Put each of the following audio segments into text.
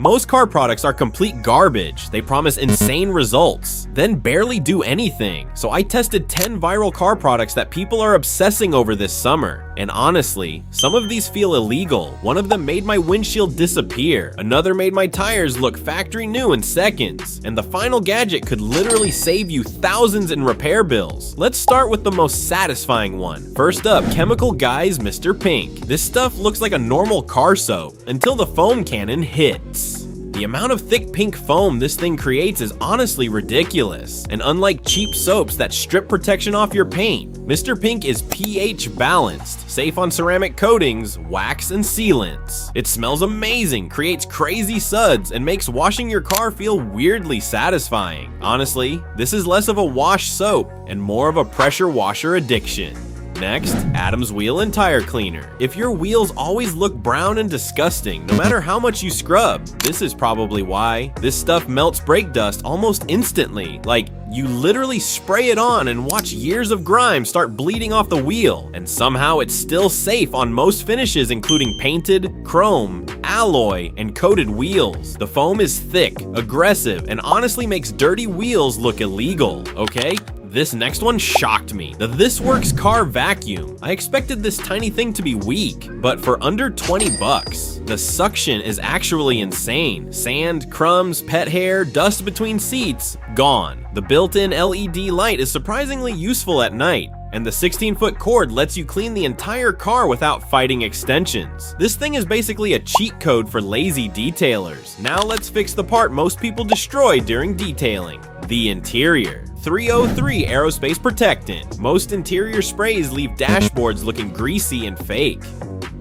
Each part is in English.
Most car products are complete garbage. They promise insane results, then barely do anything. So I tested 10 viral car products that people are obsessing over this summer. And honestly, some of these feel illegal. One of them made my windshield disappear. Another made my tires look factory new in seconds. And the final gadget could literally save you thousands in repair bills. Let's start with the most satisfying one. First up, Chemical Guy's Mr. Pink. This stuff looks like a normal car soap until the foam cannon hits. The amount of thick pink foam this thing creates is honestly ridiculous. And unlike cheap soaps that strip protection off your paint, Mr. Pink is pH balanced, safe on ceramic coatings, wax, and sealants. It smells amazing, creates crazy suds, and makes washing your car feel weirdly satisfying. Honestly, this is less of a wash soap and more of a pressure washer addiction. Next, Adam's Wheel and Tire Cleaner. If your wheels always look brown and disgusting, no matter how much you scrub, this is probably why. This stuff melts brake dust almost instantly. Like, you literally spray it on and watch years of grime start bleeding off the wheel. And somehow it's still safe on most finishes, including painted, chrome, alloy, and coated wheels. The foam is thick, aggressive, and honestly makes dirty wheels look illegal, okay? This next one shocked me. The THISWORX Car Vacuum. I expected this tiny thing to be weak, but for under 20 bucks, the suction is actually insane. Sand, crumbs, pet hair, dust between seats, gone. The built-in LED light is surprisingly useful at night, and the 16-foot cord lets you clean the entire car without fighting extensions. This thing is basically a cheat code for lazy detailers. Now let's fix the part most people destroy during detailing: the interior. 303 Aerospace Protectant. Most interior sprays leave dashboards looking greasy and fake.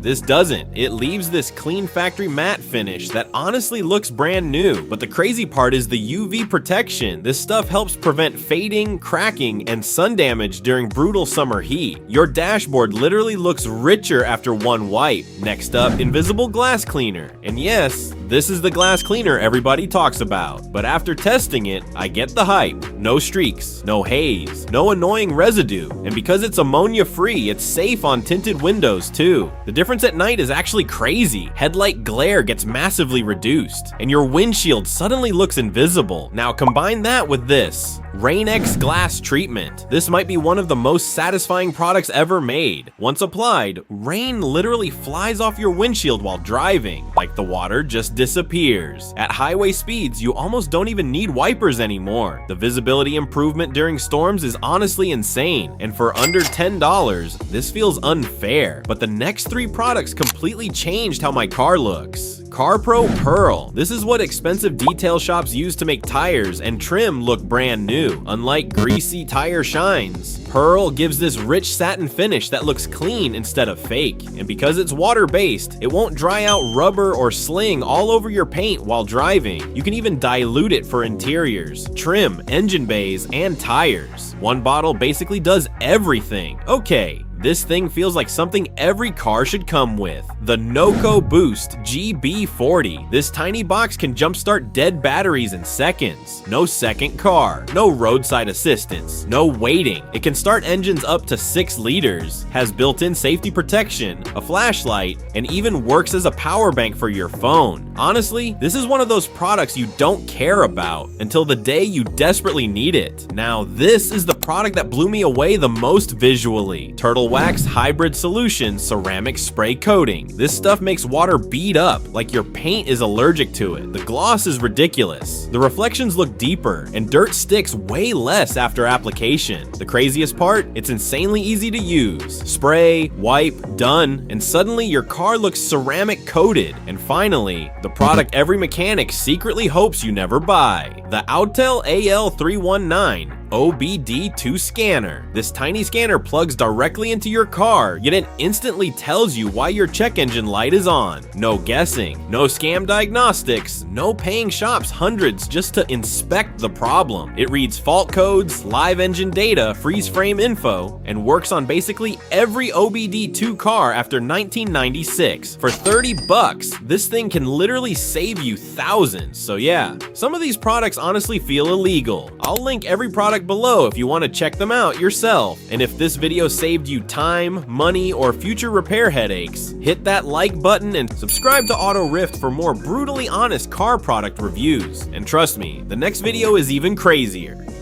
This doesn't. It leaves this clean factory matte finish that honestly looks brand new. But the crazy part is the UV protection. This stuff helps prevent fading, cracking, and sun damage during brutal summer heat. Your dashboard literally looks richer after one wipe. Next up, Invisible Glass Cleaner. And yes, this is the glass cleaner everybody talks about. But after testing it, I get the hype. No streaks, no haze, no annoying residue. And because it's ammonia free, it's safe on tinted windows too. The difference at night is actually crazy. Headlight glare gets massively reduced, and your windshield suddenly looks invisible. Now combine that with this Rain-X Glass Treatment. This might be one of the most satisfying products ever made. Once applied, rain literally flies off your windshield while driving, like the water just disappears. At highway speeds, you almost don't even need wipers anymore. The visibility improvement during storms is honestly insane, and for under $10, this feels unfair. But the next three products completely changed how my car looks. CarPro PERL. This is what expensive detail shops use to make tires and trim look brand new. Unlike greasy tire shines, Pearl gives this rich satin finish that looks clean instead of fake. And because it's water-based, it won't dry out rubber or sling all over your paint while driving. You can even dilute it for interiors, trim, engine bays, and tires. One bottle basically does everything. Okay, this thing feels like something every car should come with. The NOCO Boost GB40. This tiny box can jumpstart dead batteries in seconds. No second car, no roadside assistance, no waiting. It can start engines up to 6 liters, has built-in safety protection, a flashlight, and even works as a power bank for your phone. Honestly, this is one of those products you don't care about until the day you desperately need it. Now, this is the product that blew me away the most visually. Turtle Wax Hybrid Solution Ceramic Spray Coating. This stuff makes water bead up like your paint is allergic to it. The gloss is ridiculous. The reflections look deeper, and dirt sticks way less after application. The craziest part? It's insanely easy to use. Spray, wipe, done, and suddenly your car looks ceramic coated. And finally, the product every mechanic secretly hopes you never buy. The Autel AL319 OBD2 scanner. This tiny scanner plugs directly into your car, yet it instantly tells you why your check engine light is on. No guessing, no scam diagnostics, no paying shops hundreds just to inspect the problem. It reads fault codes, live engine data, freeze frame info, and works on basically every OBD2 car after 1996. For 30 bucks, this thing can literally save you thousands. So yeah, some of these products honestly feel illegal. I'll link every product right below if you want to check them out yourself. And if this video saved you time, money, or future repair headaches, hit that like button and subscribe to AutoRift for more brutally honest car product reviews. And trust me, the next video is even crazier.